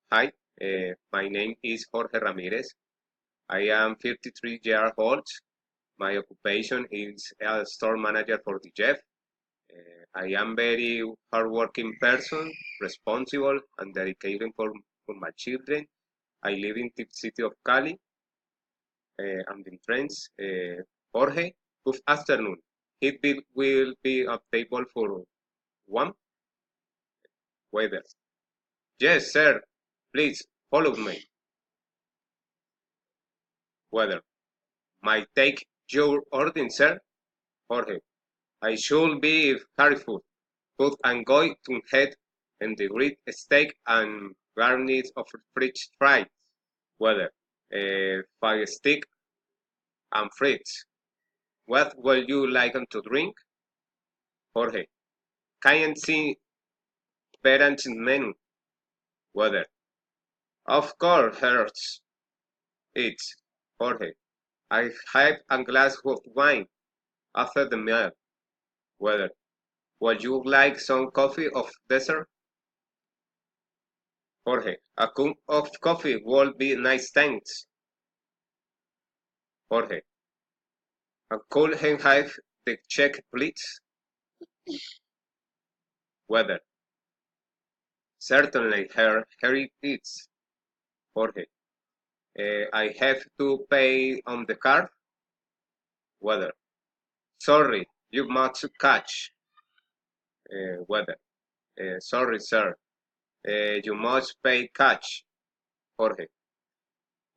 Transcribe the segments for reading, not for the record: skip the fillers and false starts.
Hi, my name is Jorge Ramirez. I am 53 years old. My occupation is a store manager for the Jeff. I am very hardworking person, responsible and dedicated for my children. I live in the city of Cali. I'm with friends. Jorge, good afternoon. It will be a table for one waiter. Yes, sir. Please follow me. Waiter, might take your order, sir. Jorge, I should be careful, but I'm going to head in the grilled steak and garnish of French fries. Whether fire stick and frites. What would you like to drink? Jorge, can't see parents menu. Whether of course hurts. It's Jorge. I have a glass of wine after the meal. Whether would you like some coffee of dessert? Jorge, a cup of coffee would be nice, thanks. Jorge, a could I have the check, please? Weather, certainly, here it is. Jorge, I have to pay on the card. Weather, sorry, you must catch. Weather, sorry, sir, you must pay cash. Jorge,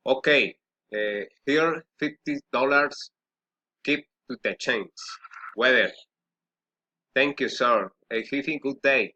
okay, here $50. Keep to the change. Weather, thank you, sir. Have a good day.